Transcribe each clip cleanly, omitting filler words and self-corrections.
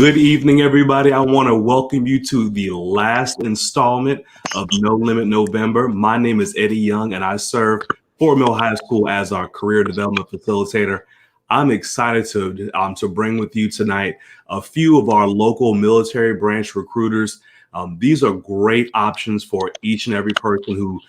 Good evening, everybody. I want to welcome you to the last installment of No Limit November. My name is Eddie Young, and I serve Fort Mill High School as our career development facilitator. I'm excited to bring with you tonight a few of our local military branch recruiters. These are great options for each and every person who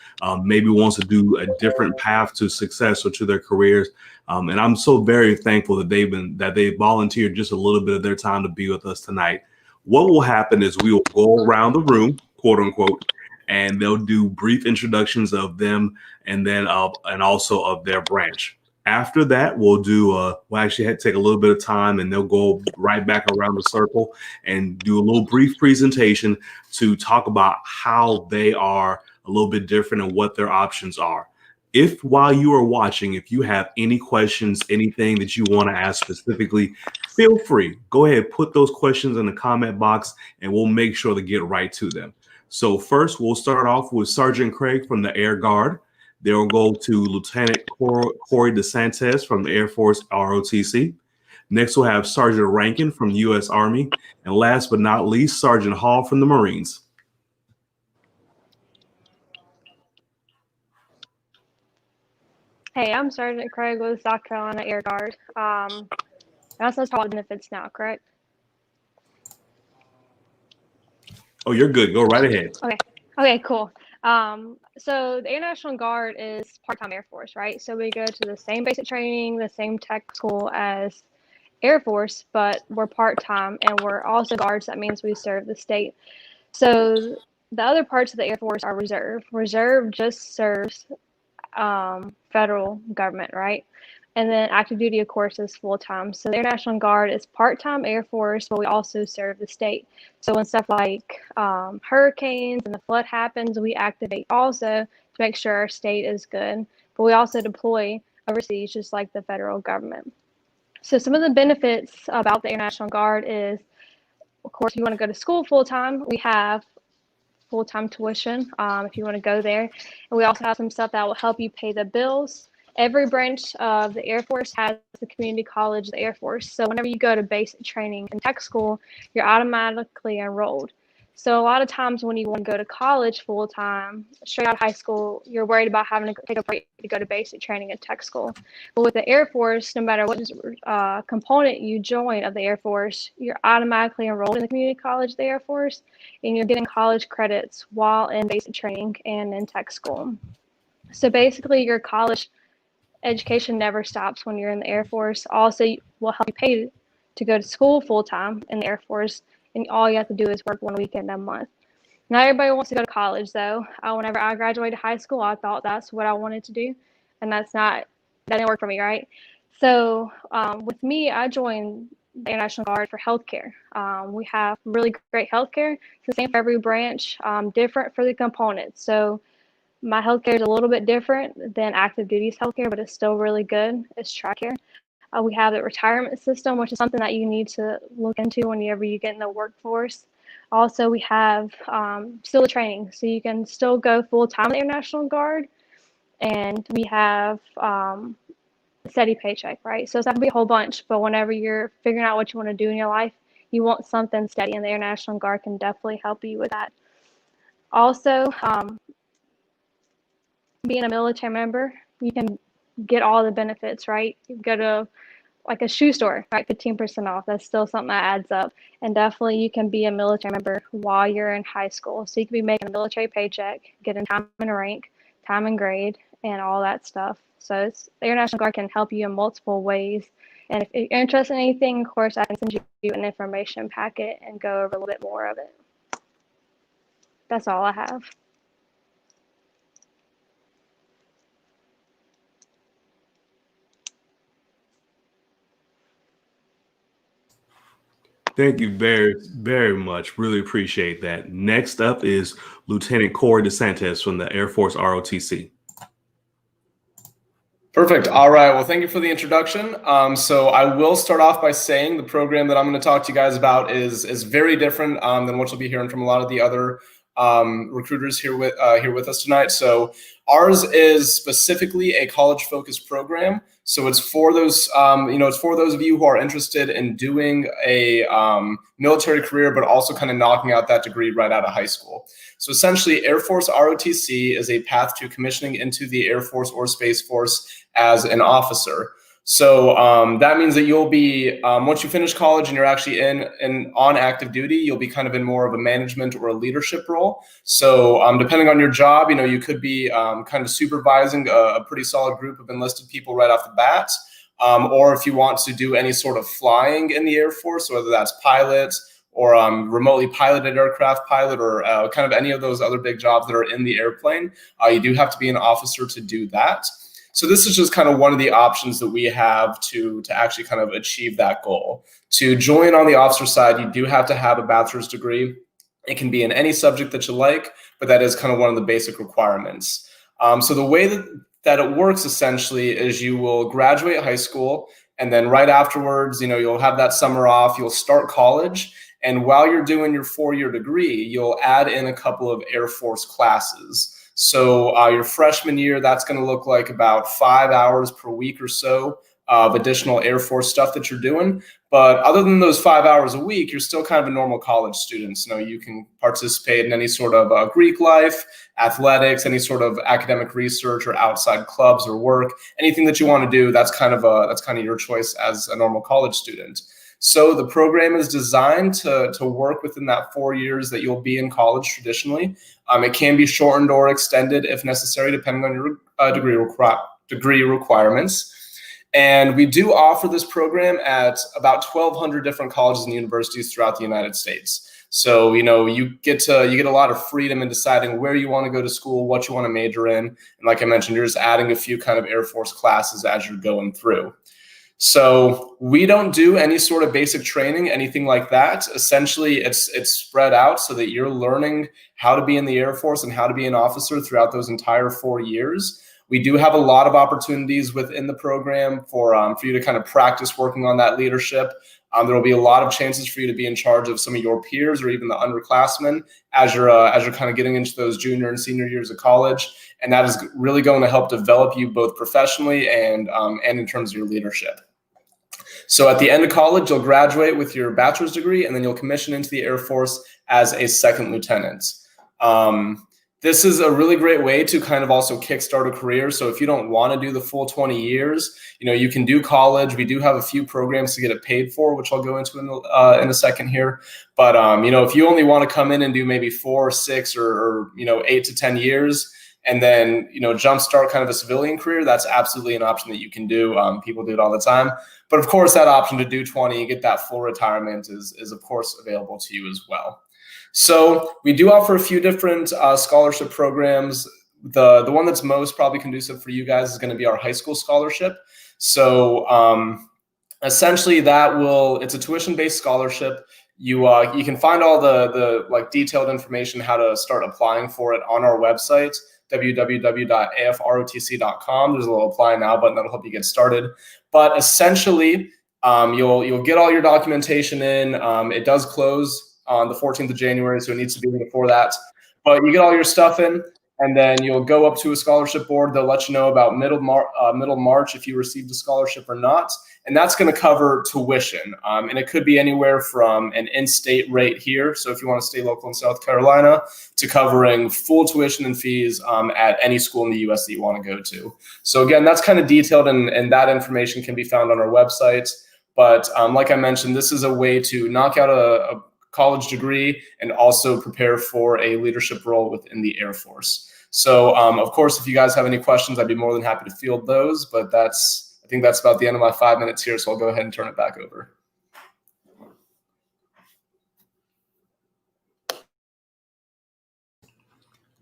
maybe wants to do a different path to success or to their careers. And I'm so very thankful that they volunteered just a little bit of their time to be with us tonight. What will happen is we will go around the room, quote unquote, and they'll do brief introductions of them and then and also of their branch. After that, we'll actually take a little bit of time and they'll go right back around the circle and do a little brief presentation to talk about how they are a little bit different and what their options are. If while you are watching, if you have any questions, anything that you want to ask specifically, feel free. Go ahead, put those questions in the comment box and we'll make sure to get right to them. So first, we'll start off with Sergeant Craig from the Air Guard. They'll go to Lieutenant Corey DeSantis from the Air Force ROTC. Next, we'll have Sergeant Rankin from the U.S. Army. And last but not least, Sergeant Hall from the Marines. Hey, I'm Sergeant Craig with South Carolina Air Guard. That's talk about benefits now, correct? Oh, you're good. Go right ahead. Okay, cool. So the Air National Guard is part-time Air Force, right? So we go to the same basic training, the same tech school as Air Force, but we're part-time and we're also guards. That means we serve the state. So the other parts of the Air Force are reserve. Reserve just serves federal government, right? And then active duty, of course, is full-time. So the Air National Guard is part-time Air Force, but we also serve the state. So when stuff like hurricanes and the flood happens, we activate also to make sure our state is good. But we also deploy overseas, just like the federal government. So some of the benefits about the Air National Guard is, of course, if you want to go to school full-time, we have full-time tuition if you want to go there. And we also have some stuff that will help you pay the bills. Every branch of the Air Force has the community college of the Air Force. So whenever you go to basic training and tech school, you're automatically enrolled. So a lot of times when you want to go to college full-time, straight out of high school, you're worried about having to take a break to go to basic training and tech school. But with the Air Force, no matter what component you join of the Air Force, you're automatically enrolled in the community college of the Air Force, and you're getting college credits while in basic training and in tech school. So basically, your college education never stops when you're in the Air Force. Also, will help you pay to go to school full-time in the Air Force, and all you have to do is work one weekend a month. Not everybody wants to go to college, though. Whenever I graduated high school, I thought that's what I wanted to do, and that didn't work for me, right? So with me, I joined the Air National Guard for healthcare. We have really great healthcare. It's the same for every branch, different for the components. So my healthcare is a little bit different than active duty's healthcare, but it's still really good. It's TRICARE. We have the retirement system, which is something that you need to look into whenever you get in the workforce. Also, we have still the training, so you can still go full-time in the Air National Guard, and we have steady paycheck, right? So it's not gonna be a whole bunch, but whenever you're figuring out what you want to do in your life, you want something steady, and the Air National Guard can definitely help you with that. Also, being a military member, you can get all the benefits, right? You go to like a shoe store, right? 15% off. That's still something that adds up. And definitely you can be a military member while you're in high school. So you can be making a military paycheck, getting time and rank, time and grade, and all that stuff. So the Air National Guard can help you in multiple ways. And if you're interested in anything, of course, I can send you an information packet and go over a little bit more of it. That's all I have. Thank you very, very much. Really appreciate that. Next up is Lieutenant Corey DeSantis from the Air Force ROTC. Perfect. All right. Well, thank you for the introduction. So I will start off by saying the program that I'm going to talk to you guys about is very different than what you'll be hearing from a lot of the other recruiters here with us tonight. So ours is specifically a college-focused program. So it's for those, it's for those of you who are interested in doing a military career, but also kind of knocking out that degree right out of high school. So essentially, Air Force ROTC is a path to commissioning into the Air Force or Space Force as an officer. So that means that you'll be, once you finish college and you're actually on active duty, you'll be kind of in more of a management or a leadership role. So depending on your job, you could be kind of supervising a pretty solid group of enlisted people right off the bat. Or if you want to do any sort of flying in the Air Force, whether that's pilot or remotely piloted aircraft pilot or kind of any of those other big jobs that are in the airplane, you do have to be an officer to do that. So this is just kind of one of the options that we have to actually kind of achieve that goal. To join on the officer side, you do have to have a bachelor's degree. It can be in any subject that you like, but that is kind of one of the basic requirements. So the way that it works essentially is you will graduate high school, and then right afterwards, you'll have that summer off, you'll start college, and while you're doing your 4-year degree, you'll add in a couple of Air Force classes. So your freshman year, that's going to look like about 5 hours per week or so of additional Air Force stuff that you're doing. But other than those 5 hours a week, you're still kind of a normal college student. So you can participate in any sort of Greek life, athletics, any sort of academic research or outside clubs or work, anything that you want to do. That's kind of your choice as a normal college student. So the program is designed to work within that 4 years that you'll be in college traditionally. It can be shortened or extended if necessary, depending on your degree requirements. And we do offer this program at about 1,200 different colleges and universities throughout the United States. So, you get a lot of freedom in deciding where you want to go to school, what you want to major in. And like I mentioned, you're just adding a few kind of Air Force classes as you're going through. So we don't do any sort of basic training, anything like that. Essentially, it's spread out so that you're learning how to be in the Air Force and how to be an officer throughout those entire 4 years. We do have a lot of opportunities within the program for you to kind of practice working on that leadership. There will be a lot of chances for you to be in charge of some of your peers or even the underclassmen as you're kind of getting into those junior and senior years of college. And that is really going to help develop you both professionally and in terms of your leadership. So at the end of college, you'll graduate with your bachelor's degree, and then you'll commission into the Air Force as a second lieutenant. This is a really great way to kind of also kickstart a career. So if you don't want to do the full 20 years, you can do college. We do have a few programs to get it paid for, which I'll go into in a second here. But, if you only want to come in and do maybe 4 or 6 or 8 to 10 years, and then, jumpstart kind of a civilian career, that's absolutely an option that you can do. People do it all the time. But of course, that option to do 20 and get that full retirement is of course available to you as well. So we do offer a few different scholarship programs. The one that's most probably conducive for you guys is going to be our high school scholarship. So essentially it's a tuition-based scholarship. You can find all the like detailed information how to start applying for it on our website, www.afrotc.com. There's a little apply now button that'll help you get started. But essentially, you'll get all your documentation in. It does close on the 14th of January, so it needs to be in before that. But you get all your stuff in, and then you'll go up to a scholarship board. They'll let you know about middle March if you received a scholarship or not. And that's going to cover tuition. And it could be anywhere from an in-state rate here, so if you want to stay local in South Carolina, to covering full tuition and fees at any school in the U.S. that you want to go to. So again, that's kind of detailed, and that information can be found on our website. But like I mentioned, this is a way to knock out a college degree and also prepare for a leadership role within the Air Force. So of course, if you guys have any questions, I'd be more than happy to field those, but I think that's about the end of my 5 minutes here. So I'll go ahead and turn it back over.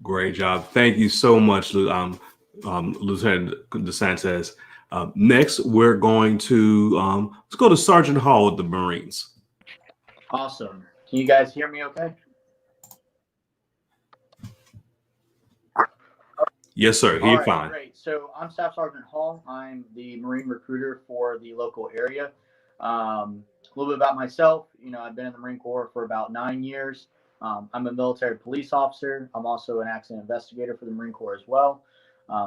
Great job. Thank you so much, Lieutenant DeSantis. Next, we're going to let's go to Sergeant Hall with the Marines. Awesome. Can you guys hear me okay? Yes, sir. Hear you fine. Great. So I'm Staff Sergeant Hall. I'm the Marine recruiter for the local area. A little bit about myself. I've been in the Marine Corps for about 9 years. I'm a military police officer. I'm also an accident investigator for the Marine Corps as well.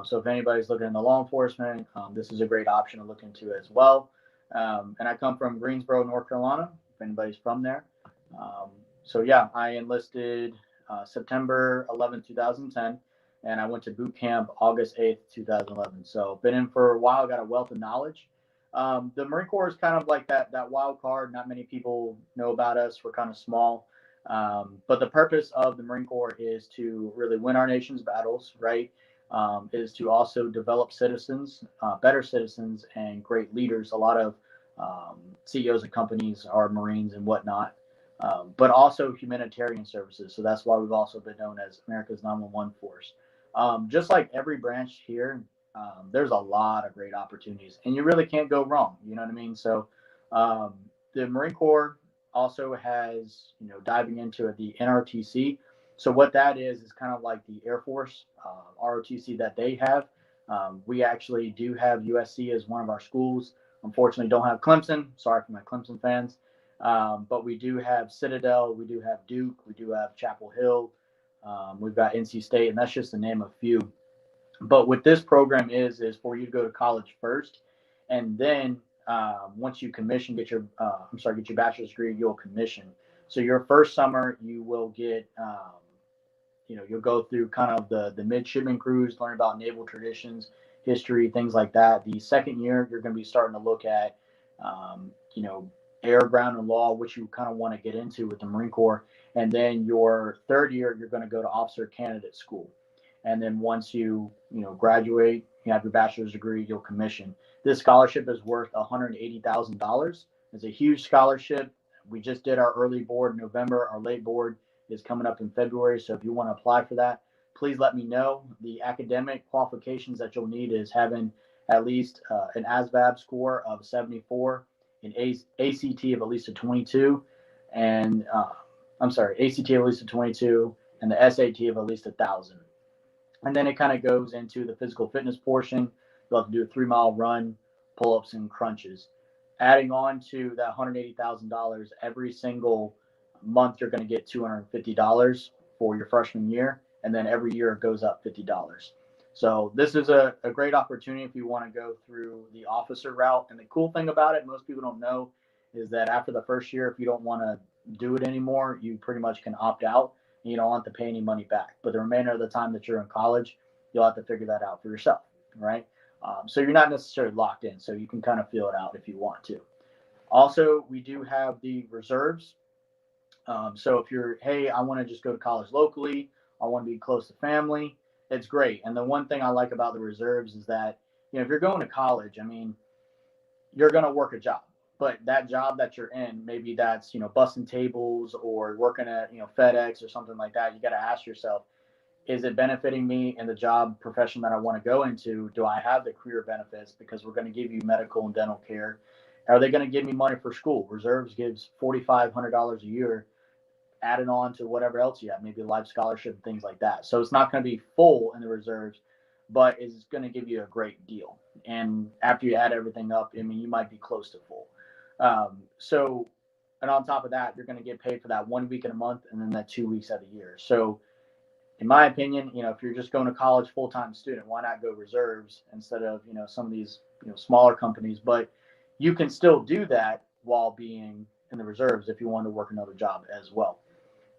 So if anybody's looking into law enforcement, this is a great option to look into as well. And I come from Greensboro, North Carolina, if anybody's from there. So yeah, I enlisted September 11th, 2010, and I went to boot camp August 8th, 2011. So been in for a while, got a wealth of knowledge. The Marine Corps is kind of like that wild card. Not many people know about us. We're kind of small. But the purpose of the Marine Corps is to really win our nation's battles, right? Is to also develop citizens, better citizens, and great leaders. A lot of CEOs of companies are Marines and whatnot, but also humanitarian services. So that's why we've also been known as America's 911 force. Just like every branch here, there's a lot of great opportunities, and you really can't go wrong. You know what I mean? So the Marine Corps also has, diving into the NRTC. So what that is kind of like the Air Force ROTC that they have. We actually do have USC as one of our schools. Unfortunately, don't have Clemson. Sorry for my Clemson fans. But we do have Citadel. We do have Duke. We do have Chapel Hill. We've got NC State, and that's just to name a few. But what this program is for you to go to college first, and then once you commission, get your bachelor's degree, you'll commission. So your first summer, you will get, you'll go through kind of the midshipman cruise, learn about naval traditions, history, things like that. The second year, you're going to be starting to look at, air, ground, and law, which you kind of want to get into with the Marine Corps. And then your third year, you're going to go to officer candidate school. And then once you graduate, you have your bachelor's degree, you'll commission. This scholarship is worth $180,000. It's a huge scholarship. We just did our early board in November. Our late board is coming up in February. So if you want to apply for that, please let me know. The academic qualifications that you'll need is having at least an ASVAB score of 74, an ACT of at least a 22, and ACT of at least a 22, and the SAT of at least 1,000. And then it kind of goes into the physical fitness portion. You'll have to do a 3-mile run, pull-ups, and crunches. Adding on to that $180,000, every single month you're going to get $250 for your freshman year, and then every year it goes up $50. So this is a great opportunity if you want to go through the officer route. And the cool thing about it, most people don't know, is that after the first year, if you don't want to do it anymore, you pretty much can opt out. You don't have to pay any money back. But the remainder of the time that you're in college, you'll have to figure that out for yourself, right? So you're not necessarily locked in. So you can kind of feel it out if you want to. Also, we do have the reserves. So if you're, hey, I want to just go to college locally, I want to be close to family, it's great. And the one thing I like about the reserves is that, if you're going to college, you're going to work a job. But that job that you're in, maybe that's, bussing tables or working at, FedEx or something like that. You got to ask yourself, is it benefiting me in the job profession that I want to go into? Do I have the career benefits? Because we're going to give you medical and dental care. Are they going to give me money for school? Reserves gives $4,500 a year added on to whatever else you have, maybe a life scholarship and things like that. So it's not going to be full in the reserves, but it's going to give you a great deal. And after you add everything up, you might be close to full. And on top of that, you're going to get paid for that 1 week in a month and then that 2 weeks of the year. So in my opinion, if you're just going to college full-time student, why not go reserves instead of, some of these, smaller companies? But you can still do that while being in the reserves if you want to work another job as well.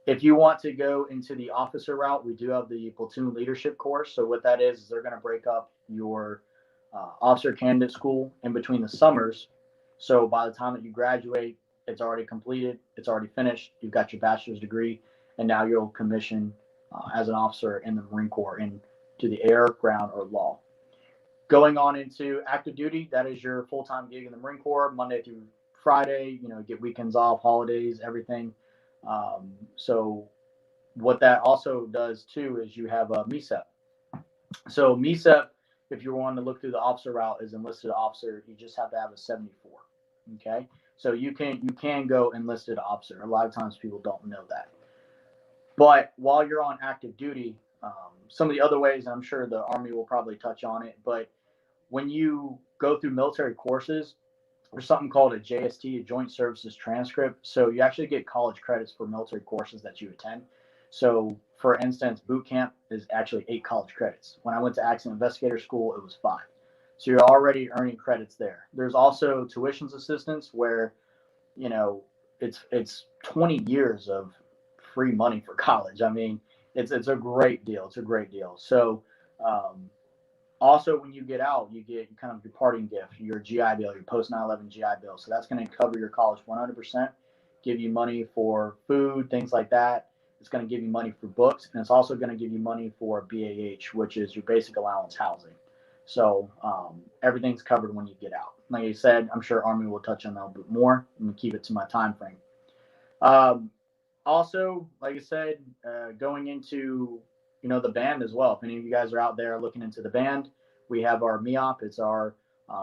If you want to go into the officer route, we do have the platoon leadership course. So what that is they're going to break up your officer candidate school in between the summers. So by the time that you graduate, it's already completed, it's already finished, you've got your bachelor's degree, and now you'll commission as an officer in the Marine Corps into the air, ground, or law. Going on into active duty, that is your full-time gig in the Marine Corps, Monday through Friday, get weekends off, holidays, everything. So what that also does too is you have a MECEP. So MECEP, if you want to look through the officer route, is enlisted officer. You just have to have a 74. Okay, so you can go enlisted officer. A lot of times people don't know that. But while you're on active duty, some of the other ways, and I'm sure the Army will probably touch on it, but when you go through military courses, there's something called a JST, a Joint Services Transcript. So you actually get college credits for military courses that you attend. So for instance, boot camp is actually 8 college credits. When I went to accident investigator school, it was 5. So you're already earning credits there. There's also tuitions assistance where, you know, it's 20 years of free money for college. I mean, it's a great deal. It's a great deal. So also, when you get out, you get kind of your parting gift, your GI Bill, your post 9/11 GI Bill. So that's going to cover your college 100%, give you money for food, things like that. It's going to give you money for books, and it's also going to give you money for BAH, which is your basic allowance housing. So everything's covered when you get out. Like I said, I'm sure Army will touch on that a bit more. I'm going to keep it to my time frame. Also, like I said, going into the band as well. If any of you guys are out there looking into the band, we have our MEOP. It's our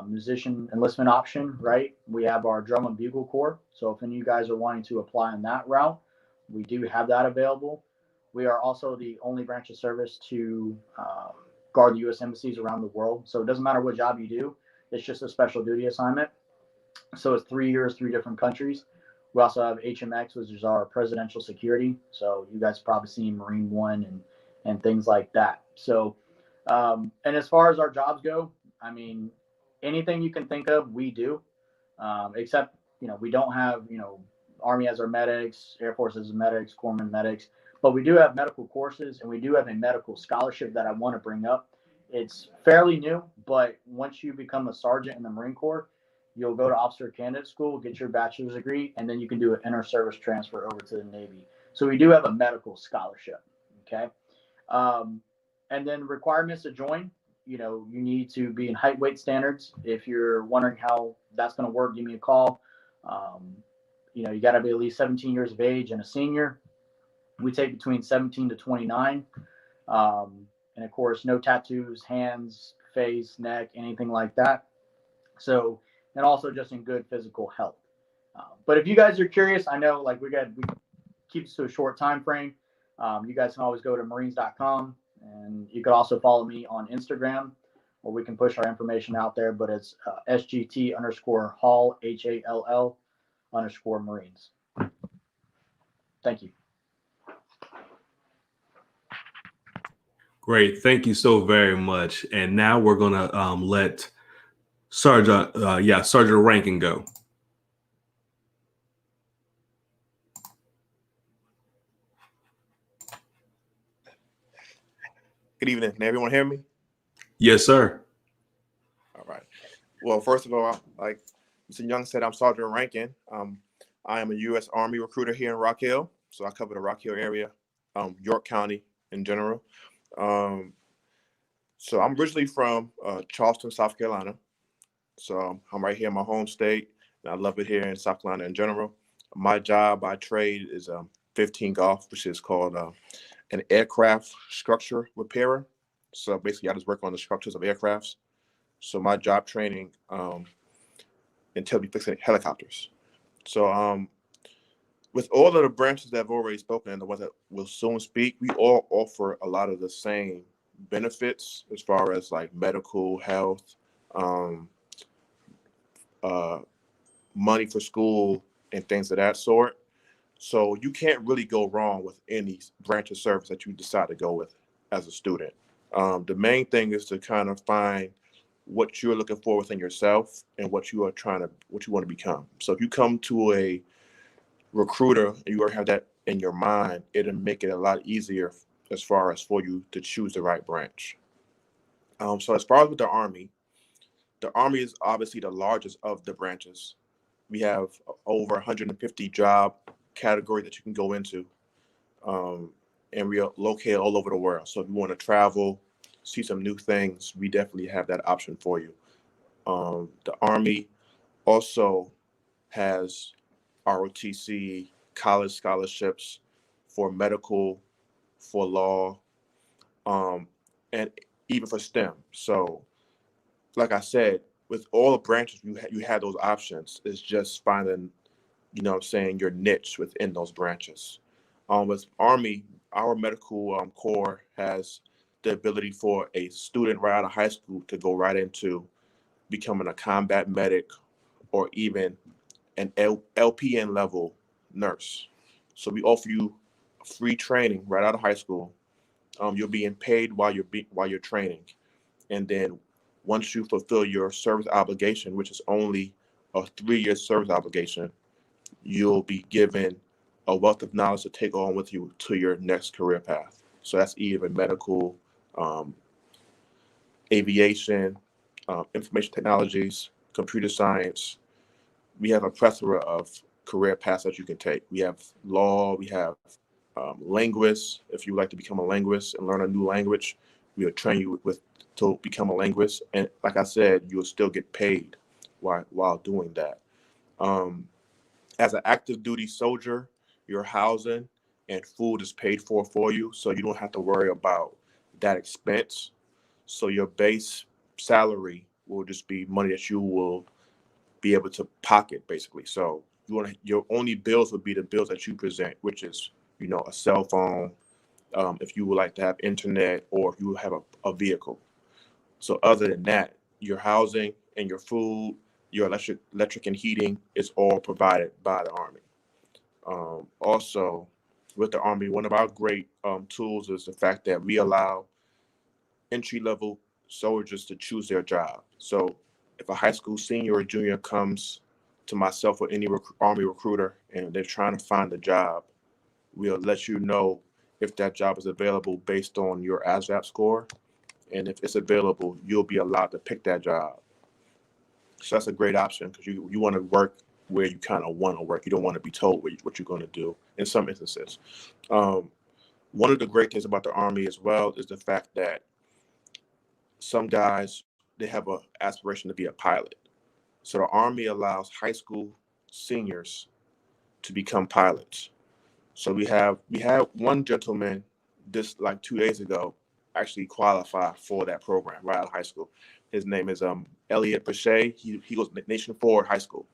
musician enlistment option, right? We have our drum and bugle corps. So if any of you guys are wanting to apply on that route, we do have that available. We are also the only branch of service to guard the U.S. embassies around the world. So it doesn't matter what job you do. It's just a special duty assignment. So it's 3 years, 3 different countries. We also have HMX, which is our presidential security. So you guys probably seen Marine One and things like that. So, and as far as our jobs go, I mean, anything you can think of, we do, except, we don't have, Army has our medics, Air Force has medics, corpsmen medics, but we do have medical courses, and we do have a medical scholarship that I want to bring up. It's fairly new, but once you become a sergeant in the Marine Corps, you'll go to officer candidate school, get your bachelor's degree, and then you can do an inter-service transfer over to the Navy. So we do have a medical scholarship, okay? And then requirements to join, you need to be in height weight standards. If you're wondering how that's going to work, give me a call. You got to be at least 17 years of age and a senior. We take between 17 to 29. And of course, no tattoos, hands, face, neck, anything like that. So, and also just in good physical health. But if you guys are curious, I know we keep this to a short time frame. You guys can always go to marines.com, and you could also follow me on Instagram, or we can push our information out there, but it's SGT_Hall, HALL_Marines. Thank you. Great. Thank you so very much. And now we're going to let Sergeant Rankin go. Good evening. Can everyone hear me? Yes, sir. All right. Well, first of all, like Mr. Young said, I'm Sergeant Rankin. I am a U.S. Army recruiter here in Rock Hill. So I cover the Rock Hill area, York County in general. So I'm originally from Charleston, South Carolina. So I'm right here in my home state, and I love it here in South Carolina in general. My job by trade is 15 Golf, which is called an aircraft structure repairer. So basically, I just work on the structures of aircrafts. So my job training entails me fixing helicopters. So with all of the branches that have already spoken and the ones that will soon speak, we all offer a lot of the same benefits as far as like medical, health, money for school, and things of that sort. So you can't really go wrong with any branch of service that you decide to go with as a student. The main thing is to kind of find what you're looking for within yourself and what you want to become. So if you come to a recruiter and you already have that in your mind, it'll make it a lot easier as far as for you to choose the right branch. So as far as with the Army is obviously the largest of the branches. We have over 150 job categories that you can go into, and we are located all over the world. So if you want to travel, see some new things, we definitely have that option for you. The Army also has ROTC college scholarships for medical, for law, and even for STEM. So like I said, with all the branches, you have those options. It's just finding, your niche within those branches. With Army, our medical corps has the ability for a student right out of high school to go right into becoming a combat medic or even an LPN level nurse. So we offer you free training right out of high school. You're being paid while you're training, and then once you fulfill your service obligation, which is only a 3-year service obligation, you'll be given a wealth of knowledge to take on with you to your next career path. So that's either medical, aviation, information technologies, computer science. We have a plethora of career paths that you can take. We have law, we have linguists. If you would like to become a linguist and learn a new language, we will train you to become a linguist. And like I said, you will still get paid while doing that. As an active duty soldier, your housing and food is paid for you, so you don't have to worry about that expense. So your base salary will just be money that you will be able to pocket, basically. So your only bills would be the bills that you present, which is, a cell phone, if you would like to have internet, or if you have a vehicle. So other than that, your housing and your food, your electric and heating is all provided by the Army. Also, with the Army, one of our great tools is the fact that we allow entry-level soldiers to choose their job. So if a high school senior or junior comes to myself or any Army recruiter and they're trying to find a job, we'll let you know if that job is available based on your ASVAB score. And if it's available, you'll be allowed to pick that job. So that's a great option, because you want to work where you kind of want to work. You don't want to be told what you're going to do in some instances. One of the great things about the Army as well is the fact that some guys, they have an aspiration to be a pilot. So the Army allows high school seniors to become pilots. So we had one gentleman this like 2 days ago actually qualify for that program right out of high school. His name is Elliot Bechet. He goes to Nation Forward High School.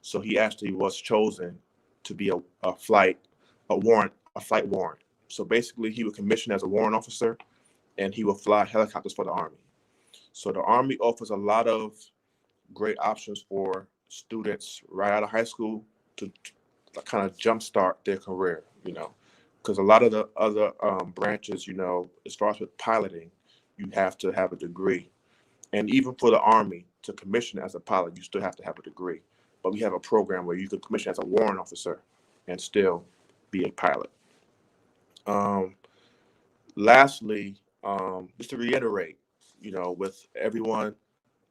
So he actually was chosen to be a flight warrant. So basically he was commissioned as a warrant officer, and he will fly helicopters for the Army. So the Army offers a lot of great options for students right out of high school to kind of jumpstart their career, because a lot of the other branches, as far as with piloting, you have to have a degree. And even for the Army to commission as a pilot, you still have to have a degree. But we have a program where you can commission as a warrant officer and still be a pilot. Lastly, just to reiterate, with everyone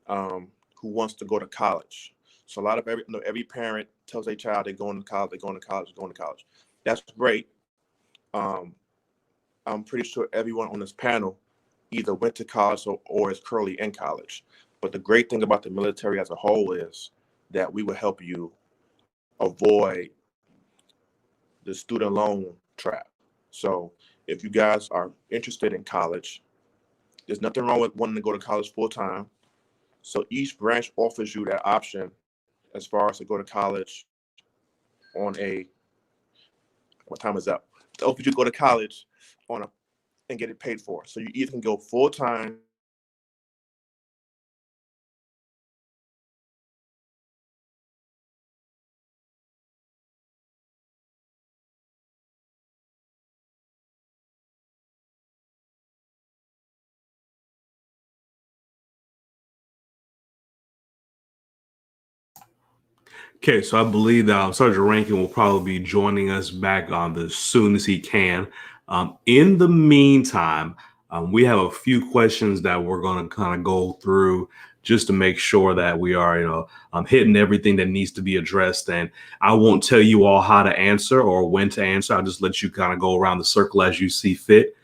who wants to go to college. So every parent tells their child they're going to college. That's great. I'm pretty sure everyone on this panel either went to college or is currently in college. But the great thing about the military as a whole is that we will help you avoid the student loan trap. So if you guys are interested in college, there's nothing wrong with wanting to go to college full time. So each branch offers you that option as far as to go to college what time is up? It offers you to go to college and get it paid for. So you either can go full time Okay, so I believe that Sergeant Rankin will probably be joining us back on as soon as he can. In the meantime, we have a few questions that we're going to kind of go through just to make sure that we are, hitting everything that needs to be addressed. And I won't tell you all how to answer or when to answer. I'll just let you kind of go around the circle as you see fit.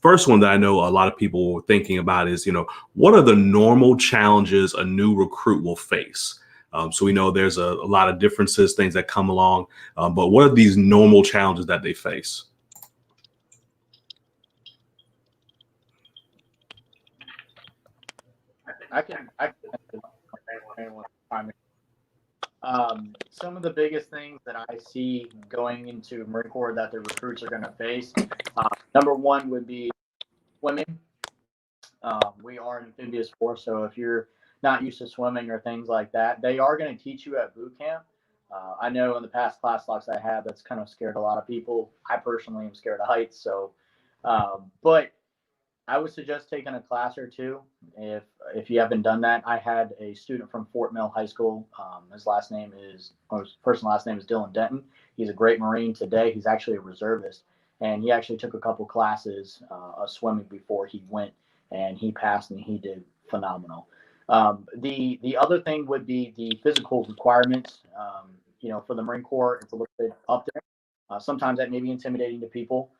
First one that I know a lot of people were thinking about is, what are the normal challenges a new recruit will face? So we know there's a lot of differences, things that come along, but what are these normal challenges that they face? I can some of the biggest things that I see going into Marine Corps that the recruits are going to face, number one would be women. We are an amphibious force, so if you're not used to swimming or things like that, they are going to teach you at boot camp. I know in the past class locks I had, that's kind of scared a lot of people. I personally am scared of heights. So, but I would suggest taking a class or two if you haven't done that. I had a student from Fort Mill High School. His first and last name is Dylan Denton. He's a great Marine today. He's actually a reservist, and he actually took a couple classes of swimming before he went, and he passed and he did phenomenal. The other thing would be the physical requirements. For the Marine Corps, it's a little bit up there. Sometimes that may be intimidating to people.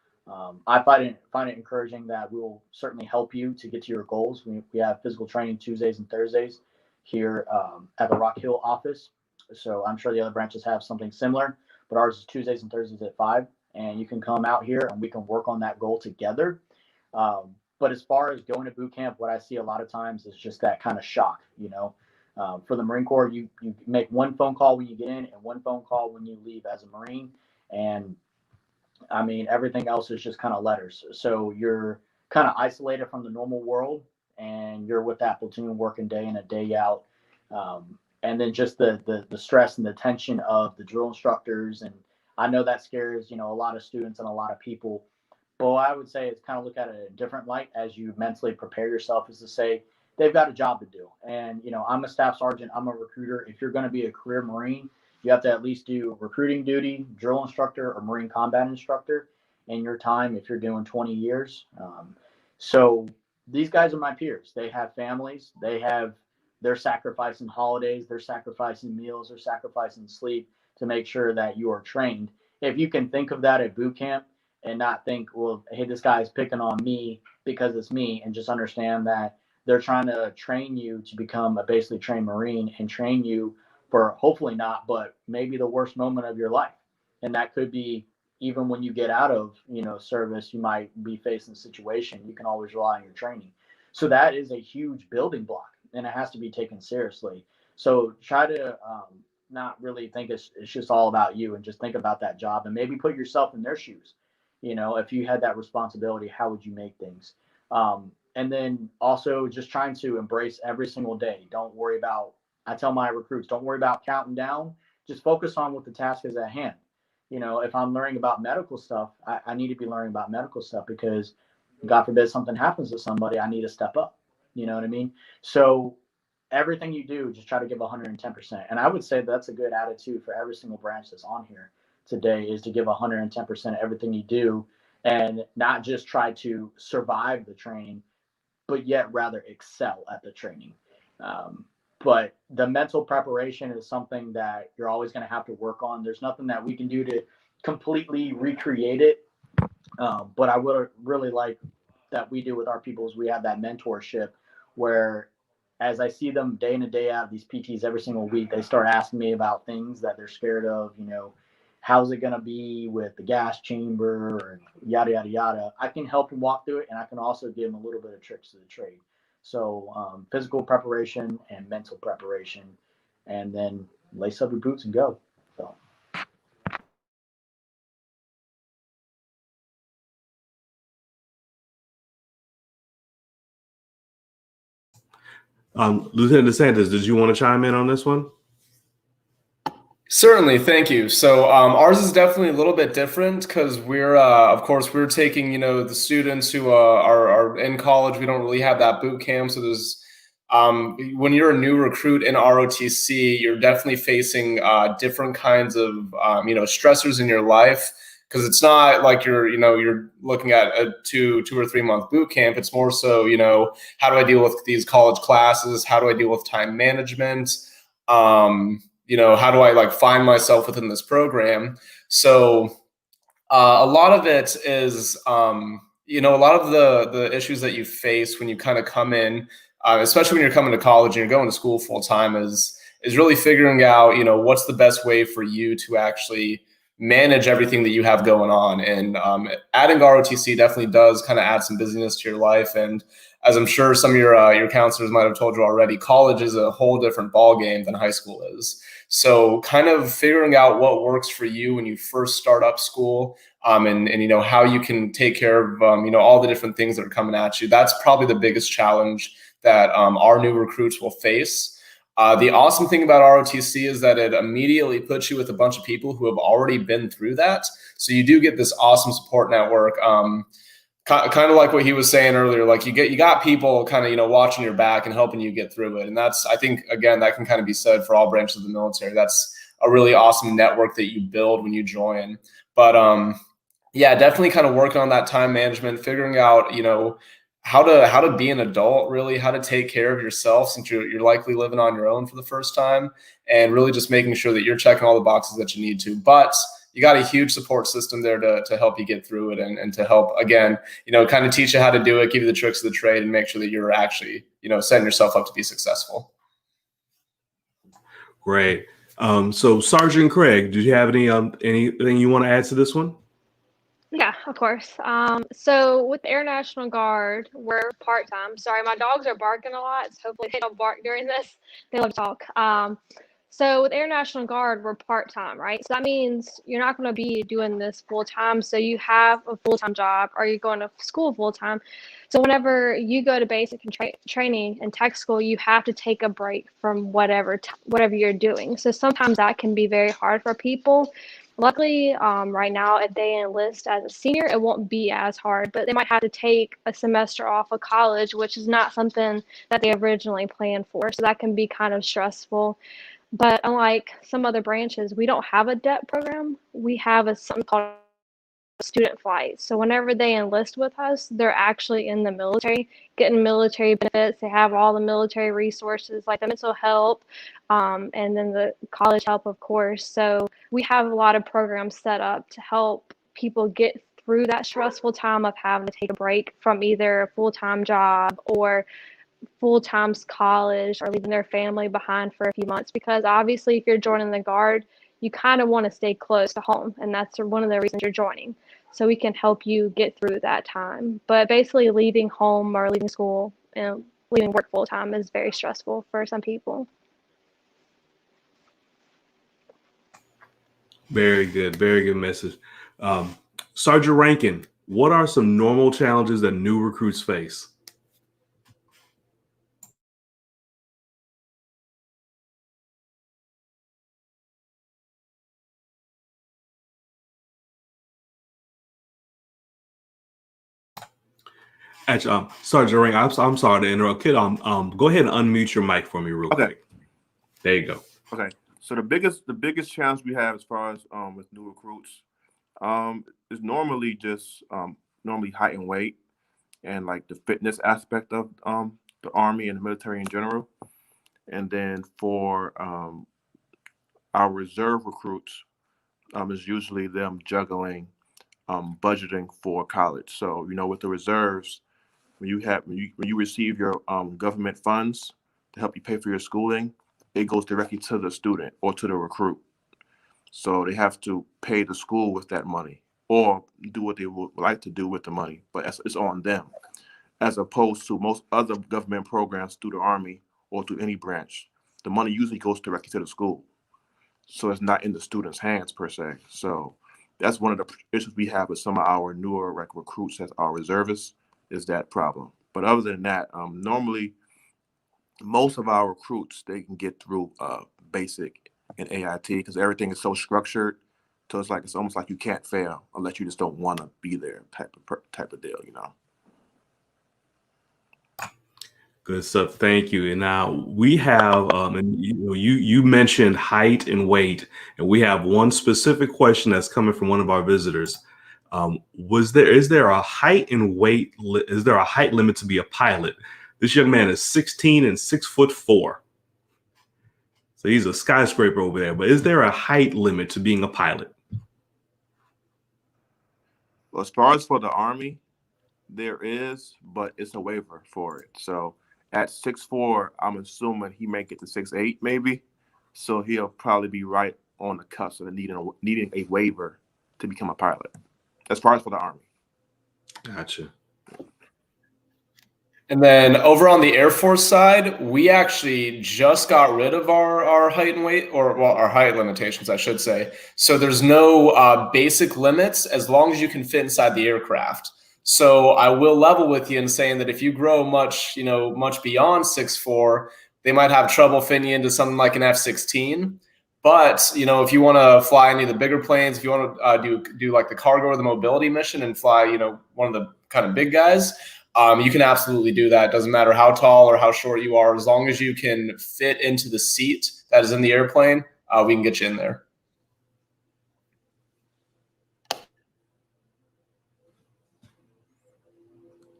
I find it encouraging that we will certainly help you to get to your goals. We have physical training Tuesdays and Thursdays here at the Rock Hill office. So I'm sure the other branches have something similar, but ours is Tuesdays and Thursdays at 5. And you can come out here and we can work on that goal together. But as far as going to boot camp, what I see a lot of times is just that kind of shock. For the Marine Corps, you make one phone call when you get in and one phone call when you leave as a Marine. And I mean, everything else is just kind of letters. So you're kind of isolated from the normal world, and you're with that platoon working day in and day out. And then just the stress and the tension of the drill instructors. And I know that scares, a lot of students and a lot of people. But I would say it's kind of look at it in a different light as you mentally prepare yourself, is to say they've got a job to do. And, I'm a staff sergeant, I'm a recruiter. If you're going to be a career Marine, you have to at least do recruiting duty, drill instructor, or Marine combat instructor in your time if you're doing 20 years. So these guys are my peers. They have families. They're sacrificing holidays. They're sacrificing meals. They're sacrificing sleep to make sure that you are trained. If you can think of that at boot camp and not think, well, hey, this guy is picking on me because it's me, and just understand that they're trying to train you to become a basically trained Marine and train you for hopefully not, but maybe the worst moment of your life. And that could be even when you get out of, service, you might be facing a situation. You can always rely on your training. So that is a huge building block, and it has to be taken seriously. So try to not really think it's just all about you, and just think about that job and maybe put yourself in their shoes. If you had that responsibility, how would you make things? And then also just trying to embrace every single day. Don't worry about, I tell my recruits, don't worry about counting down. Just focus on what the task is at hand. If I'm learning about medical stuff, I need to be learning about medical stuff, because God forbid something happens to somebody, I need to step up. You know what I mean? So everything you do, just try to give 110%. And I would say that's a good attitude for every single branch that's on here today, is to give 110% everything you do, and not just try to survive the training, but yet rather excel at the training. But the mental preparation is something that you're always going to have to work on. There's nothing that we can do to completely recreate it. But I would really like that we do with our people is we have that mentorship where, as I see them day in and day out, these PTs every single week, they start asking me about things that they're scared of. How's it going to be with the gas chamber, or yada, yada, yada. I can help them walk through it, and I can also give them a little bit of tricks to the trade. So physical preparation and mental preparation, and then lace up your boots and go. So. Lieutenant DeSantis, did you want to chime in on this one? Certainly, thank you. So ours is definitely a little bit different, because we're, of course, we're taking, the students who are in college. We don't really have that boot camp. So there's, when you're a new recruit in ROTC, you're definitely facing different kinds of, stressors in your life, because it's not like you're looking at a two or 3 month boot camp. It's more so, how do I deal with these college classes? How do I deal with time management? How do I find myself within this program? So a lot of it is, a lot of the issues that you face when you kind of come in, especially when you're coming to college and you're going to school full time, is really figuring out, what's the best way for you to actually manage everything that you have going on. And adding ROTC definitely does kind of add some busyness to your life. And as I'm sure some of your counselors might have told you already, college is a whole different ballgame than high school is. So kind of figuring out what works for you when you first start up school, and how you can take care of all the different things that are coming at you. That's probably the biggest challenge that our new recruits will face. The awesome thing about ROTC is that it immediately puts you with a bunch of people who have already been through that. So you do get this awesome support network. Kind of like what he was saying earlier, like you got people kind of, you know, watching your back and helping you get through it. And that's, I think, again, that can kind of be said for all branches of the military. That's a really awesome network that you build when you join. But yeah, definitely kind of working on that time management, figuring out, you know, how to be an adult, really, how to take care of yourself since you're likely living on your own for the first time, and really just making sure that you're checking all the boxes that you need to. But you got a huge support system there to help you get through it, and to help, again, you know, kind of teach you how to do it, give you the tricks of the trade, and make sure that you're actually, you know, setting yourself up to be successful. Great. So Sergeant Craig, did you have anything you want to add to this one? Yeah, of course. So with the Air National Guard, we're part-time. Sorry, my dogs are barking a lot, so hopefully they don't bark during this. They love to talk. So with Air National Guard, we're part-time, right? So that means you're not going to be doing this full-time. So you have a full-time job, or you're going to school full-time. So whenever you go to basic and training and tech school, you have to take a break from whatever you're doing. So sometimes that can be very hard for people. Luckily, right now, if they enlist as a senior, it won't be as hard, but they might have to take a semester off of college, which is not something that they originally planned for. So that can be kind of stressful. But unlike some other branches, we don't have a DEP program. We have something called student flight. So whenever they enlist with us, they're actually in the military, getting military benefits. They have all the military resources like the mental help, and then the college help, of course. So we have a lot of programs set up to help people get through that stressful time of having to take a break from either a full-time job or full-time college, or leaving their family behind for a few months. Because obviously, if you're joining the Guard, you kind of want to stay close to home, and that's one of the reasons you're joining. So we can help you get through that time. But basically, leaving home or leaving school and leaving work full-time is very stressful for some people. Very good message. Sergeant Rankin, what are some normal challenges that new recruits face? Actually, Sergeant Rankin, I'm sorry to interrupt. Kid, go ahead and unmute your mic for me real quick. There you go. Okay. So the biggest challenge we have as far as with new recruits is normally just normally height and weight, and like the fitness aspect of the Army and the military in general. And then for our reserve recruits, is usually them juggling budgeting for college. So, you know, with the reserves, when you receive your government funds to help you pay for your schooling, it goes directly to the student or to the recruit. So they have to pay the school with that money, or do what they would like to do with the money, but it's on them, as opposed to most other government programs through the Army or through any branch. The money usually goes directly to the school, so it's not in the student's hands per se. So that's one of the issues we have with some of our newer recruits as our reservists, is that problem. But other than that, normally most of our recruits, they can get through basic and AIT because everything is so structured. So it's almost like you can't fail unless you just don't want to be there type of deal, you know. Good stuff. Thank you. And now we have, and you mentioned height and weight, and we have one specific question that's coming from one of our visitors. Is there a height and weight? Is there a height limit to be a pilot? This young man is 16 and 6'4". So he's a skyscraper over there. But is there a height limit to being a pilot? Well, as far as for the Army, there is, but it's a waiver for it. So at 6'4", I'm assuming he may get to 6'8", maybe. So he'll probably be right on the cusp of needing a waiver to become a pilot, as far as for the Army. Gotcha. And then over on the Air Force side, we actually just got rid of our height and weight, or well, our height limitations, I should say. So there's no basic limits as long as you can fit inside the aircraft. So I will level with you in saying that if you grow much beyond 6'4", they might have trouble fitting you into something like an F-16. But if you want to fly any of the bigger planes, if you want to do like the cargo or the mobility mission and fly, one of the kind of big guys, you can absolutely do that. It doesn't matter how tall or how short you are, as long as you can fit into the seat that is in the airplane, we can get you in there.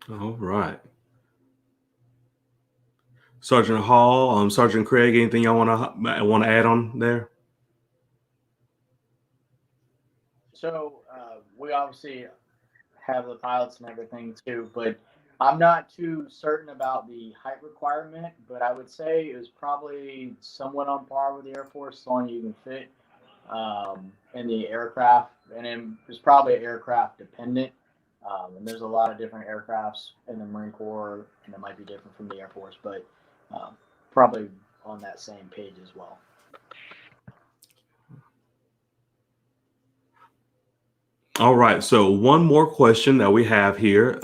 All right. Sergeant Hall, Sergeant Craig, anything y'all want to add on there? So we obviously have the pilots and everything too, but I'm not too certain about the height requirement, but I would say it was probably somewhat on par with the Air Force, as long as you can fit in the aircraft, and then it's probably aircraft dependent. And there's a lot of different aircrafts in the Marine Corps, and it might be different from the Air Force, but probably on that same page as well. All right. So one more question that we have here.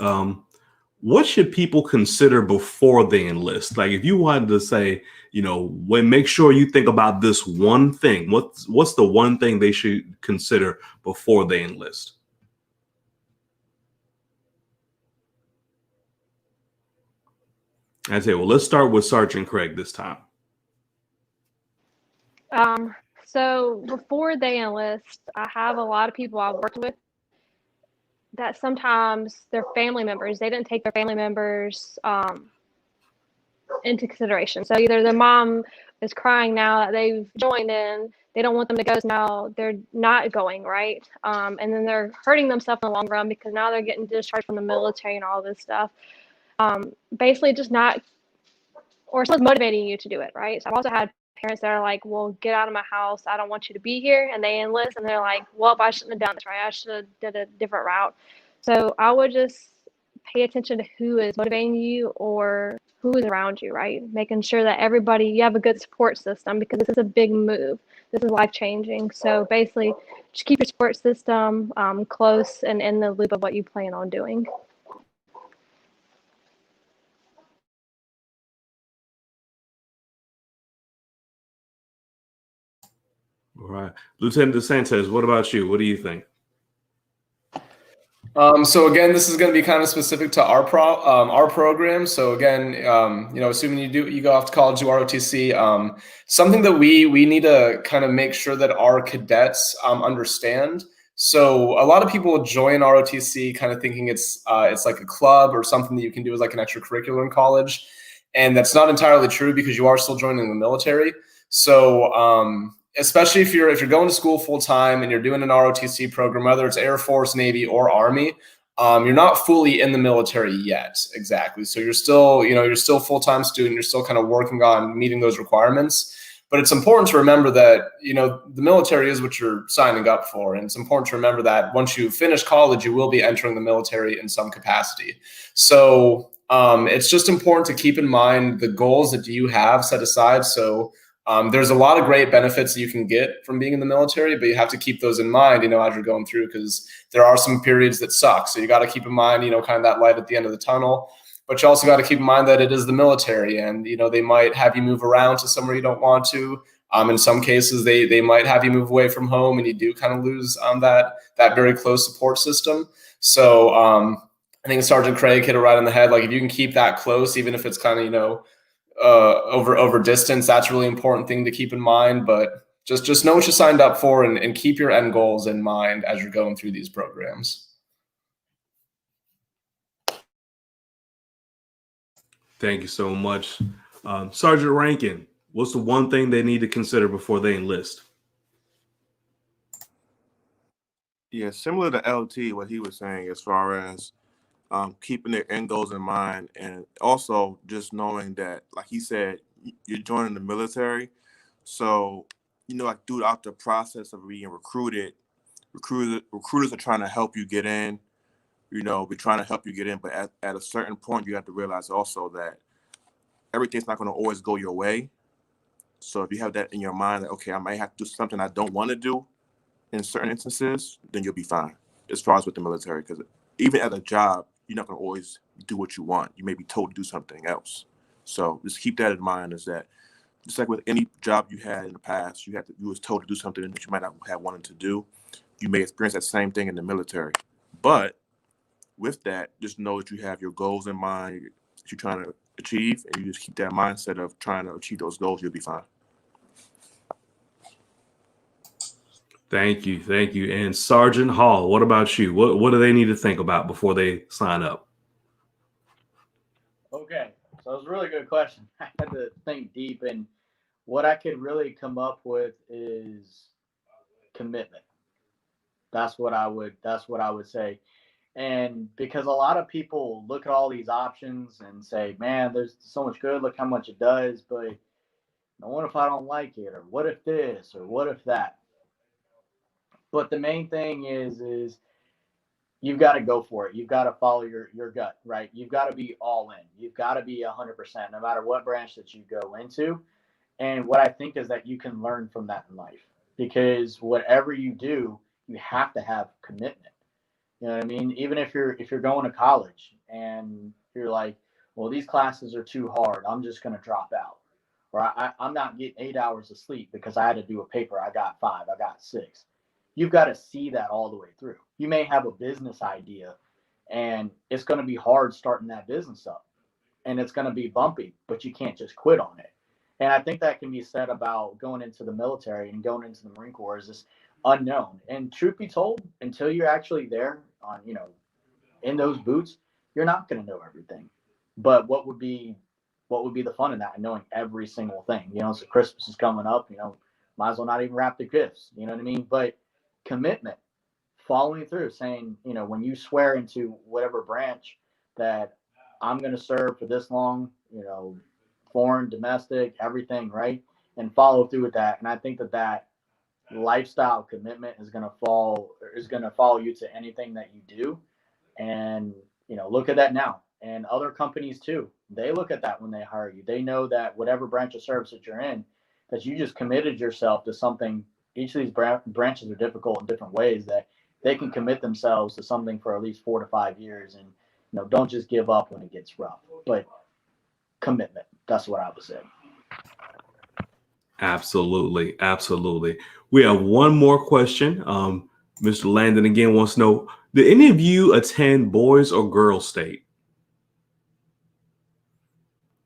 What should people consider before they enlist? Like if you wanted to say, make sure you think about this one thing. What's the one thing they should consider before they enlist? I'd say, well, let's start with Sergeant Craig this time. So before they enlist, I have a lot of people I've worked with that sometimes their family members, they didn't take their family members into consideration. So either their mom is crying now that they've joined in, they don't want them to go, so now they're not going, right? And then they're hurting themselves in the long run because now they're getting discharged from the military and all this stuff. Basically just not, or someone's motivating you to do it, right? So I've also had parents that are like, well, get out of my house, I don't want you to be here, and they enlist and they're like, well, I shouldn't have done this, right? I should have did a different route. So I would just pay attention to who is motivating you or who is around you, right? Making sure that you have a good support system, because this is a big move. This is life-changing. So basically just keep your support system close and in the loop of what you plan on doing. All right. Lieutenant DeSantis, what about you? What do you think? So again, this is going to be kind of specific to our program. So again, assuming you go off to college, do ROTC, something that we need to kind of make sure that our cadets understand. So a lot of people join ROTC kind of thinking it's like a club or something that you can do as like an extracurricular in college, and that's not entirely true, because you are still joining the military. So especially if you're going to school full time and you're doing an ROTC program, whether it's Air Force, Navy, or Army, you're not fully in the military yet. Exactly. So you're still full-time student. You're still kind of working on meeting those requirements. But it's important to remember that, the military is what you're signing up for. And it's important to remember that once you finish college, you will be entering the military in some capacity. So it's just important to keep in mind the goals that you have set aside. So there's a lot of great benefits that you can get from being in the military, but you have to keep those in mind, as you're going through, because there are some periods that suck. So you got to keep in mind, kind of that light at the end of the tunnel. But you also got to keep in mind that it is the military, and they might have you move around to somewhere you don't want to. In some cases, they might have you move away from home, and you do kind of lose that very close support system. So I think Sergeant Craig hit it right on the head. Like if you can keep that close, even if it's kind of over distance, that's a really important thing to keep in mind. But just know what you signed up for, and keep your end goals in mind as you're going through these programs. Thank you so much. Sergeant Rankin, what's the one thing they need to consider before they enlist? Yeah, similar to LT, what he was saying as far as keeping their end goals in mind, and also just knowing that, like he said, you're joining the military. So, like throughout the process of being recruiters are trying to help you get in. We're trying to help you get in, but at a certain point, you have to realize also that everything's not going to always go your way. So if you have that in your mind, that, okay, I might have to do something I don't want to do in certain instances, then you'll be fine as far as with the military. Because even at a job, you're not going to always do what you want. You may be told to do something else. So just keep that in mind, is that just like with any job you had in the past, you was told to do something that you might not have wanted to do. You may experience that same thing in the military. But with that, just know that you have your goals in mind that you're trying to achieve, and you just keep that mindset of trying to achieve those goals, you'll be fine. Thank you. Thank you. And Sergeant Hall, what about you? What do they need to think about before they sign up? Okay, so it was a really good question. I had to think deep, and what I could really come up with is commitment. That's what I would say. And because a lot of people look at all these options and say, man, there's so much good, look how much it does, but what if I don't like it? Or what if this? Or what if that? But the main thing is you've got to go for it. You've got to follow your gut, right? You've got to be all in. You've got to be 100%, no matter what branch that you go into. And what I think is that you can learn from that in life, because whatever you do, you have to have commitment. You know what I mean? Even if you're going to college and you're like, well, these classes are too hard, I'm just going to drop out. Or I'm not getting 8 hours of sleep because I had to do a paper. I got 5, I got 6. You've got to see that all the way through. You may have a business idea and it's going to be hard starting that business up, and it's going to be bumpy, but you can't just quit on it. And I think that can be said about going into the military and going into the Marine Corps, is this unknown. And truth be told, until you're actually there on, in those boots, you're not going to know everything. But what would be the fun in that, knowing every single thing? So Christmas is coming up, might as well not even wrap the gifts, you know what I mean? But commitment, following through, saying, when you swear into whatever branch that I'm going to serve for this long, foreign, domestic, everything, right? And follow through with that. And I think that lifestyle commitment is going to follow you to anything that you do. And, look at that now. And other companies too, they look at that when they hire you. They know that whatever branch of service that you're in, that you just committed yourself to something. Each of these branches are difficult in different ways, that they can commit themselves to something for at least 4 to 5 years. And, don't just give up when it gets rough, but commitment. That's what I would say. Absolutely. Absolutely. We have one more question. Mr. Landon again wants to know, did any of you attend Boys or Girls State?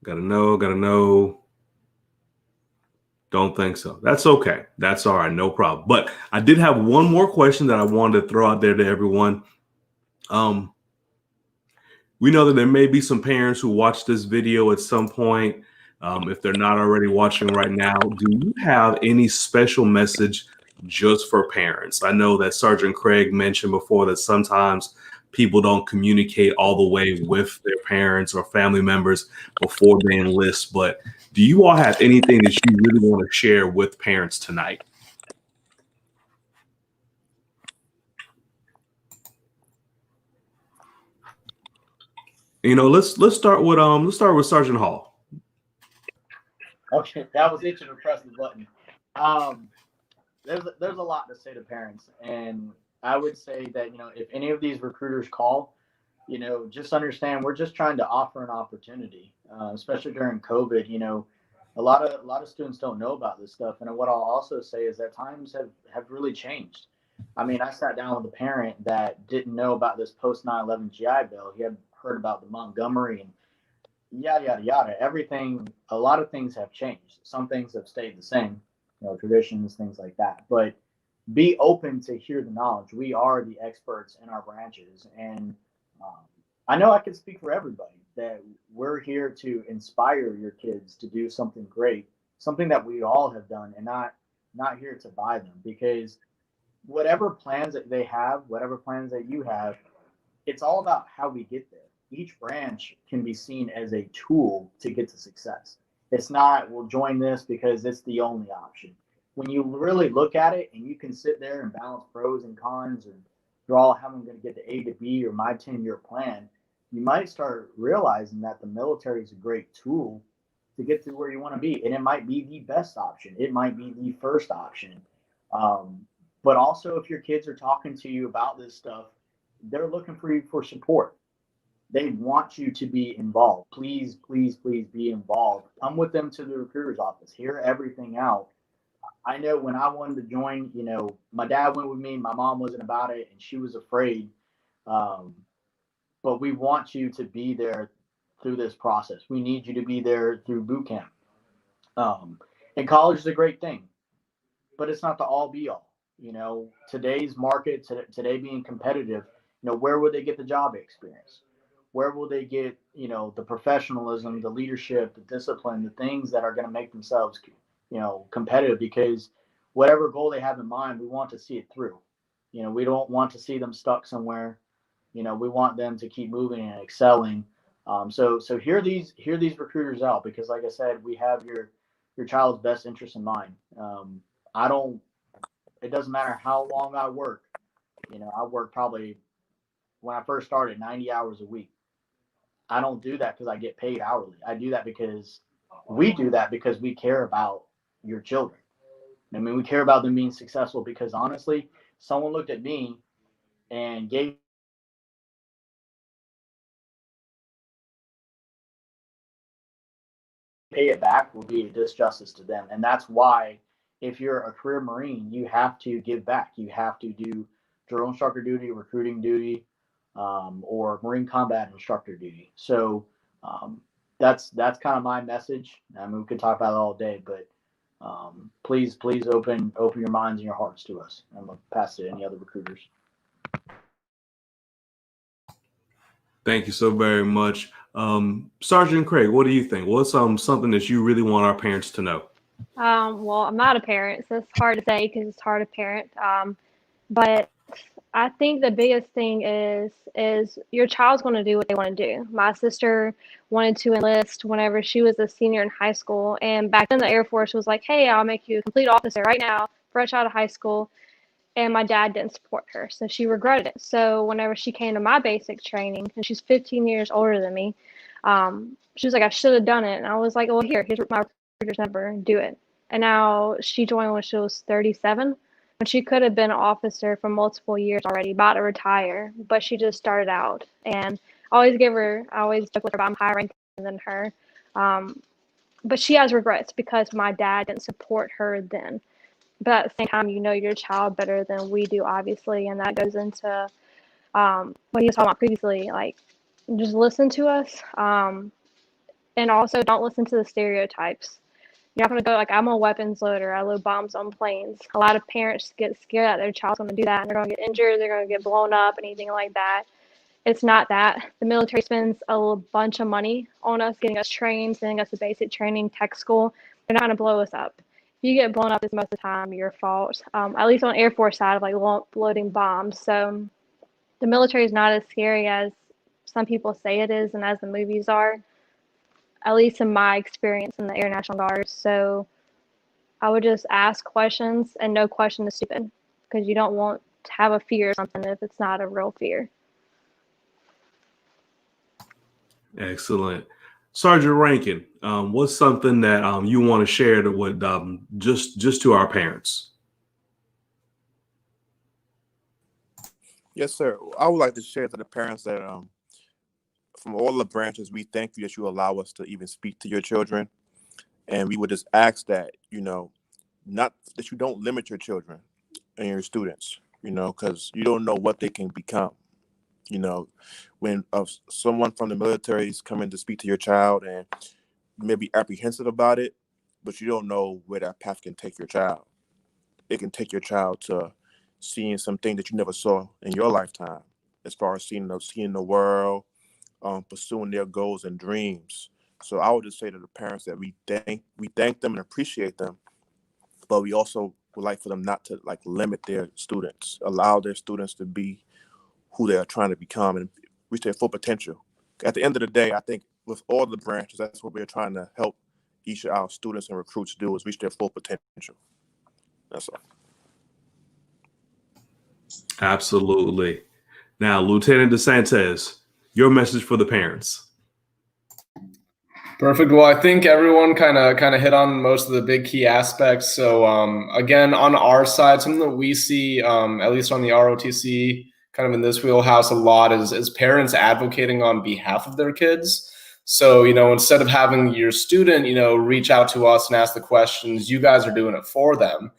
Gotta know. Don't think so. That's okay. That's all right. No problem. But I did have one more question that I wanted to throw out there to everyone. We know that there may be some parents who watch this video at some point. If they're not already watching right now, do you have any special message just for parents? I know that Sergeant Craig mentioned before that sometimes people don't communicate all the way with their parents or family members before they enlist, but do you all have anything that you really want to share with parents tonight? Let's start with Sergeant Hall. Okay, that was itching to press the button. There's a lot to say to parents, and I would say that if any of these recruiters call, just understand we're just trying to offer an opportunity, especially during COVID. A lot of students don't know about this stuff, and what I'll also say is that times have really changed. I mean, I sat down with a parent that didn't know about this post 9/11 GI Bill. He had heard about the Montgomery and yada yada yada. A lot of things have changed. Some things have stayed the same, traditions, things like that. But be open to hear the knowledge. We are the experts in our branches, and I know I can speak for everybody that we're here to inspire your kids to do something great, something that we all have done, and not here to buy them. Because whatever plans that they have, whatever plans that you have, it's all about how we get there. Each branch can be seen as a tool to get to success. It's not, we'll join this because it's the only option. When you really look at it and you can sit there and balance pros and cons and draw how I'm going to get to A to B or my 10-year plan, you might start realizing that the military is a great tool to get to where you want to be. And it might be the best option. It might be the first option. But also, if your kids are talking to you about this stuff, they're looking for you for support. They want you to be involved. Please, please, please be involved. Come with them to the recruiter's office. Hear everything out. I know when I wanted to join, my dad went with me. My mom wasn't about it, and she was afraid. But we want you to be there through this process. We need you to be there through boot camp. And college is a great thing, but it's not the all be all. Today's market, today being competitive, where would they get the job experience? Where will they get, the professionalism, the leadership, the discipline, the things that are going to make themselves, competitive? Because whatever goal they have in mind, we want to see it through. We don't want to see them stuck somewhere. We want them to keep moving and excelling. So hear these recruiters out, because like I said, we have your child's best interest in mind. It doesn't matter how long I work. I work probably, when I first started, 90 hours a week. I don't do that because I get paid hourly. I do that because we care about your children. I mean, we care about them being successful, because honestly, someone looked at me and gave pay it back would be a disjustice to them. And that's why, if you're a career Marine, you have to give back. You have to do drill instructor duty, recruiting duty, or Marine combat instructor duty. So that's kind of my message. I mean, we could talk about it all day, but please open your minds and your hearts to us. I'm gonna pass it to any other recruiters. Thank you so very much. Sergeant Craig, what do you think? What's something that you really want our parents to know? Well, I'm not a parent, so it's hard to say because it's hard to parent. But I think the biggest thing is your child's going to do what they want to do. My sister wanted to enlist whenever she was a senior in high school, and back then the Air Force was like, "Hey, I'll make you a complete officer right now, fresh out of high school." And my dad didn't support her, so she regretted it. So whenever she came to my basic training, and she's 15 years older than me, she was like, "I should have done it." And I was like, "Well, here's my recruiter's number, do it." And now she joined when she was 37, when she could have been an officer for multiple years already, about to retire, but she just started out. And I always joke with her about I'm higher ranking than her. But she has regrets because my dad didn't support her then. But at the same time, you know your child better than we do, obviously, and that goes into what he was talking about previously. Like, just listen to us, and also don't listen to the stereotypes. You're not going to go, like, I'm a weapons loader, I load bombs on planes. A lot of parents get scared that their child's going to do that, and they're going to get injured, they're going to get blown up, anything like that. It's not that. The military spends a bunch of money on us, getting us trained, sending us to basic training, tech school. They're not going to blow us up. If you get blown up, it's most of the time your fault, at least on Air Force side of like loading bombs. So the military is not as scary as some people say it is and as the movies are, at least in my experience in the Air National Guard. So I would just ask questions, and no question is stupid, because you don't want to have a fear or something if it's not a real fear. Excellent. Sergeant Rankin, what's something that you want to share with just to our parents? Yes, sir. I would like to share to the parents that from all the branches, we thank you that you allow us to even speak to your children. And we would just ask that, not that you don't limit your children and your students, because you don't know what they can become. When someone from the military is coming to speak to your child and maybe apprehensive about it, but you don't know where that path can take your child. It can take your child to seeing something that you never saw in your lifetime, as far as seeing the world, pursuing their goals and dreams. So I would just say to the parents that we thank them and appreciate them, but we also would like for them not to limit their students, allow their students to be who they are trying to become and reach their full potential. At the end of the day, I think with all the branches, that's what we're trying to help each of our students and recruits do, is reach their full potential. That's all. Absolutely. Now, Lieutenant DeSantis, your message for the parents. Perfect. Well, I think everyone kind of hit on most of the big key aspects. So again, on our side, something that we see, at least on the ROTC kind of in this wheelhouse a lot is parents advocating on behalf of their kids. So, instead of having your student, reach out to us and ask the questions, you guys are doing it for them.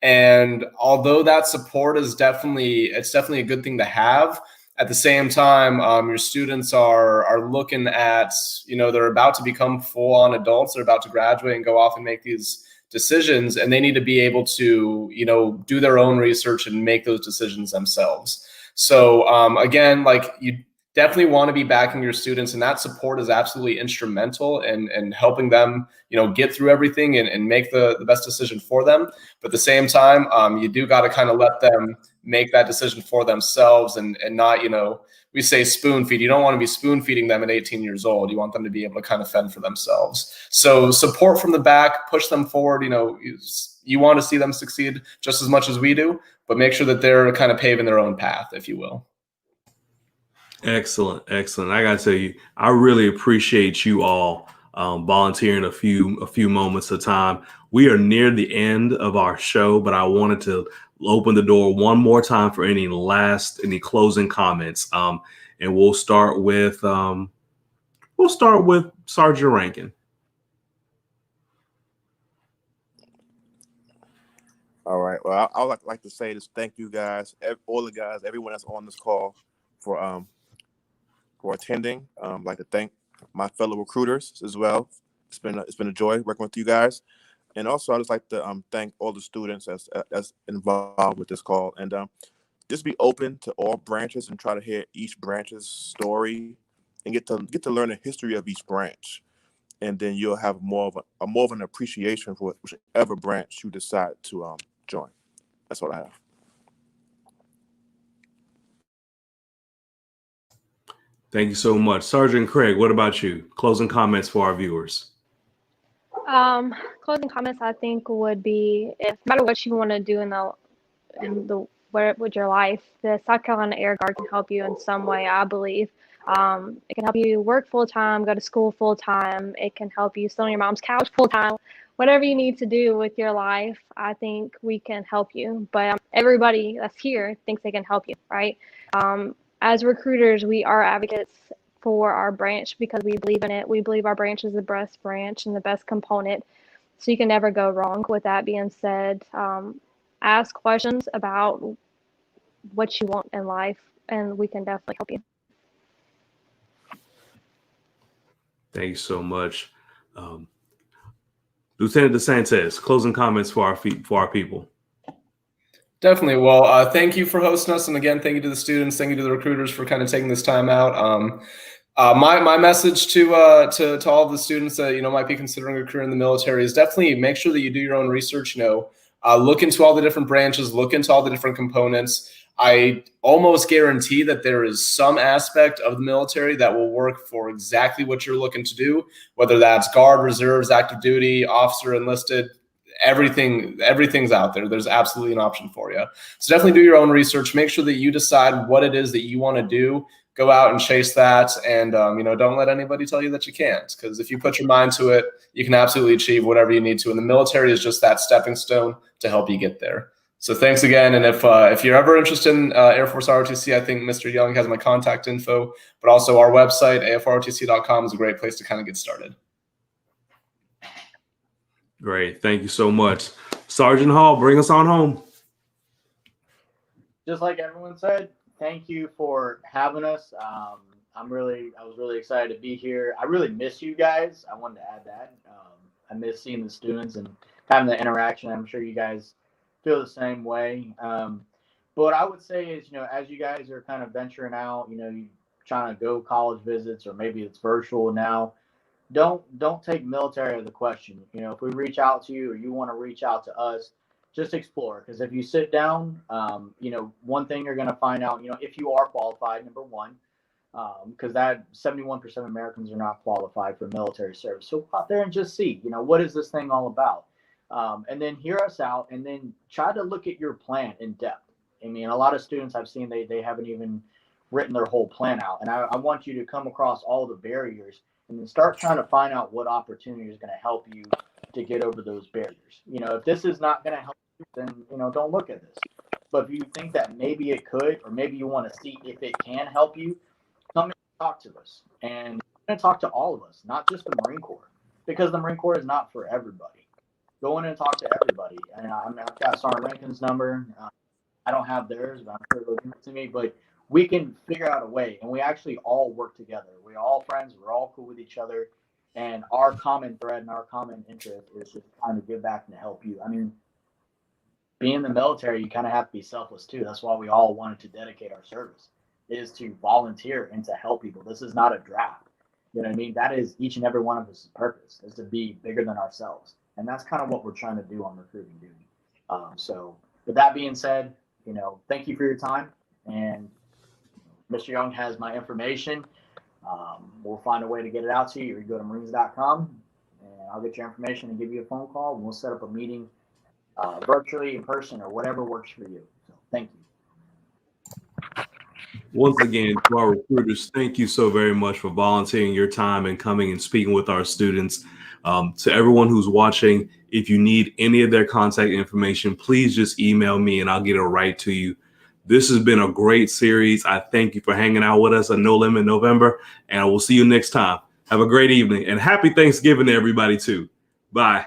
And although that support is definitely a good thing to have, at the same time, your students are looking at, they're about to become full-on adults. They're about to graduate and go off and make these decisions, and they need to be able to, do their own research and make those decisions themselves. So again, like, you definitely want to be backing your students, and that support is absolutely instrumental in helping them, get through everything and make the best decision for them. But at the same time, you do got to kind of let them make that decision for themselves and not, we say spoon feed. You don't want to be spoon feeding them at 18 years old. You want them to be able to kind of fend for themselves. So support from the back, push them forward. You want to see them succeed just as much as we do, but make sure that they're kind of paving their own path, if you will. Excellent. I gotta tell you, I really appreciate you all volunteering a few moments of time. We are near the end of our show, but I wanted to open the door one more time for any closing comments. And we'll start with Sergeant Rankin. All right. Well, I would like to say this. Thank you guys, all the guys, everyone that's on this call for attending. I'd like to thank my fellow recruiters as well. It's been a joy working with you guys. And also, I'd just like to thank all the students that's involved with this call, and just be open to all branches and try to hear each branch's story and get to learn the history of each branch, and then you'll have more of an appreciation for whichever branch you decide to join. That's what I have. Thank you so much, Sergeant Craig. What about you? Closing comments for our viewers. Closing comments, I think, would be, if no matter what you want to do with your life, the South Carolina Air Guard can help you in some way, I believe. It can help you work full time, go to school full time. It can help you sit on your mom's couch full time. Whatever you need to do with your life, I think we can help you. But everybody that's here thinks they can help you, right? As recruiters, we are advocates for our branch because we believe in it. We believe our branch is the best branch and the best component. So you can never go wrong. With that being said, ask questions about what you want in life, and we can definitely help you. Thank you so much. Lieutenant DeSantis, closing comments for our people. Definitely. Well, thank you for hosting us. And again, thank you to the students. Thank you to the recruiters for kind of taking this time out. My message to all of the students that, might be considering a career in the military is definitely make sure that you do your own research, look into all the different branches, look into all the different components. I almost guarantee that there is some aspect of the military that will work for exactly what you're looking to do, whether that's Guard, Reserves, Active Duty, Officer, Enlisted. Everything's out there. There's absolutely an option for you. So definitely do your own research. Make sure that you decide what it is that you want to do. Go out and chase that, and don't let anybody tell you that you can't. Because if you put your mind to it, you can absolutely achieve whatever you need to. And the military is just that stepping stone to help you get there. So thanks again. And if you're ever interested in Air Force ROTC, I think Mr. Young has my contact info, but also our website, afrotc.com, is a great place to kind of get started. Great. Thank you so much. Sergeant Hall, bring us on home. Just like everyone said, thank you for having us. I was really excited to be here. I really miss you guys. I wanted to add that. I miss seeing the students and having the interaction. I'm sure you guys feel the same way. But what I would say is, as you guys are kind of venturing out, you trying to go college visits, or maybe it's virtual now, don't take military out of the question. If we reach out to you or you want to reach out to us, just explore. Because if you sit down, one thing you're going to find out, if you are qualified, number one, because that 71% of Americans are not qualified for military service. So go out there and just see, what is this thing all about? And then hear us out, and then try to look at your plan in depth. I mean, a lot of students I've seen, they haven't even written their whole plan out. And I want you to come across all the barriers and then start trying to find out what opportunity is going to help you to get over those barriers. If this is not going to help you, then, don't look at this. But if you think that maybe it could, or maybe you want to see if it can help you, come and talk to us. And we're going to talk to all of us, not just the Marine Corps, because the Marine Corps is not for everybody. Go in and talk to everybody. And I've got Sergeant Rankin's number. I don't have theirs, but I'm sure they'll give it to me. But we can figure out a way, and we actually all work together. We're all friends. We're all cool with each other. And our common thread and our common interest is just trying to give back and to help you. I mean, being in the military, you kind of have to be selfless too. That's why we all wanted to dedicate our service, is to volunteer and to help people. This is not a draft. You know what I mean? That is each and every one of us' purpose, is to be bigger than ourselves. And that's kind of what we're trying to do on recruiting duty. So with that being said, you know, thank you for your time. And Mr. Young has my information. We'll find a way to get it out to you. You go to Marines.com and I'll get your information and give you a phone call. And we'll set up a meeting virtually, in person, or whatever works for you. So thank you. Once again, to our recruiters, thank you so very much for volunteering your time and coming and speaking with our students. To everyone who's watching, if you need any of their contact information, please just email me and I'll get it right to you. This has been a great series. I thank you for hanging out with us on No Limit November, and I will see you next time. Have a great evening and happy Thanksgiving to everybody too. Bye.